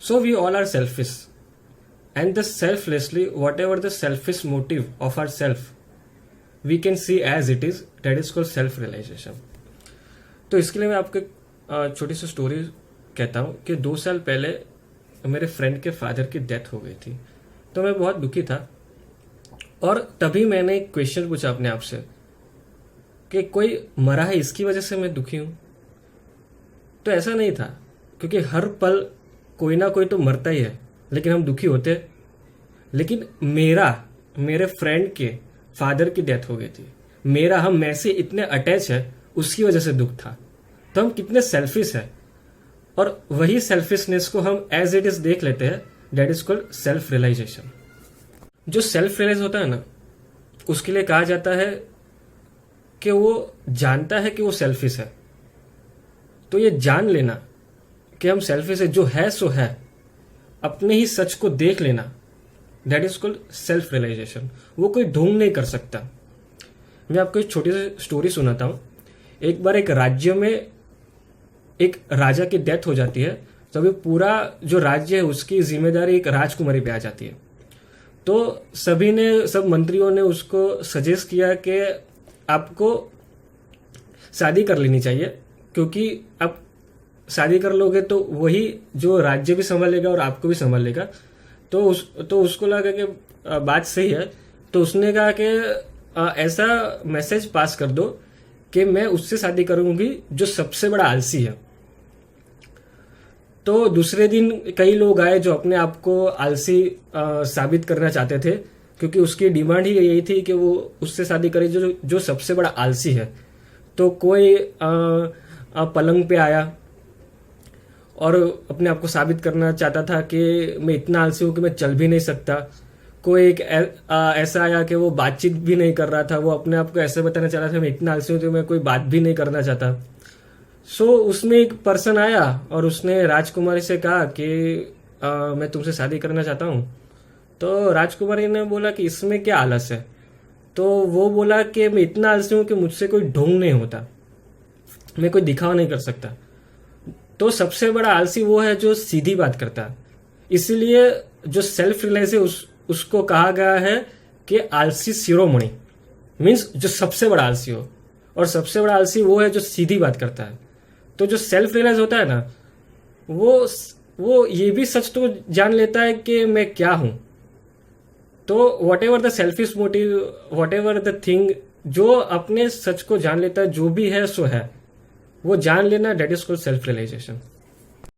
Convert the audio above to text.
So we all are selfish, and the selflessly, whatever the selfish motive of our self, we can see as it is. That is called self realization. तो इसके लिए मैं आपको एक छोटी सी story कहता हूँ कि 2 साल पहले मेरे फ्रेंड के फादर की डेथ हो गई थी। तो मैं बहुत दुखी था, और तभी मैंने एक क्वेश्चन पूछा अपने आप से कि कोई मरा है इसकी वजह से मैं दुखी हूँ? तो ऐसा नहीं था, क्योंकि हर पल कोई ना कोई तो मरता ही है, लेकिन हम दुखी होते। लेकिन मेरे फ्रेंड के फादर की डेथ हो गई थी। हम मैं से इतने अटैच है, उसकी वजह से दुख था। तो हम कितने सेल्फिश है, और वही सेल्फिशनेस को हम एज इट इज देख लेते हैं। That is called self realisation. जो सेल्फ रियलाइज होता है ना, उसके लिए कहा जाता है कि वो जानता है कि वो सेल्फिश है। तो ये जान लेना कि हम सेल्फिश है, जो है सो है, अपने ही सच को देख लेना, that is called self realisation. वो कोई ढोंग नहीं कर सकता। मैं आपको एक छोटी सी स्टोरी सुनाता हूं। एक बार एक राज्य में एक राजा की डेथ हो जाती है, तो अभी पूरा जो राज्य है उसकी जिम्मेदारी एक राजकुमारी पे आ जाती है। तो सब मंत्रियों ने उसको सजेस्ट किया कि आपको शादी कर लेनी चाहिए, क्योंकि आप शादी कर लोगे तो वही जो राज्य भी संभालेगा और आपको भी संभालेगा। तो उसको लगा कि बात सही है। तो उसने कहा कि ऐसा मैसेज पास कर दो कि मैं उससे शादी करूंगी जो सबसे बड़ा आलसी है। तो दूसरे दिन कई लोग आए जो अपने आप को आलसी साबित करना चाहते थे, क्योंकि उसकी डिमांड ही यही थी कि वो उससे शादी करे जो सबसे बड़ा आलसी है। तो कोई पलंग पे आया और अपने आप को साबित करना चाहता था कि मैं इतना आलसी हूं कि मैं चल भी नहीं सकता। कोई एक ऐसा आया कि वो बातचीत भी नहीं कर रहा था, वो अपने आप को ऐसे बताना चाह रहा था मैं इतना आलसी हूं कि मैं कोई बात भी नहीं करना चाहता। उसमें एक पर्सन आया और उसने राजकुमारी से कहा कि मैं तुमसे शादी करना चाहता हूं। तो राजकुमारी ने बोला कि इसमें क्या आलस है? तो वो बोला कि मैं इतना आलसी हूं कि मुझसे कोई ढोंग नहीं होता, मैं कोई दिखावा नहीं कर सकता। तो सबसे बड़ा आलसी वो है जो सीधी बात करता है। इसीलिए जो सेल्फ रियलाइज है उसको कहा गया है कि आलसी शिरोमणि, मीन्स जो सबसे बड़ा आलसी हो। और सबसे बड़ा आलसी वो है जो सीधी बात करता है। तो जो सेल्फ रियलाइज होता है ना, वो ये भी सच तो जान लेता है कि मैं क्या हूं। तो what ever the selfish motive, what ever the thing, जो अपने सच को जान लेता है, जो भी है सो है, वो जान लेना, that is called self realisation.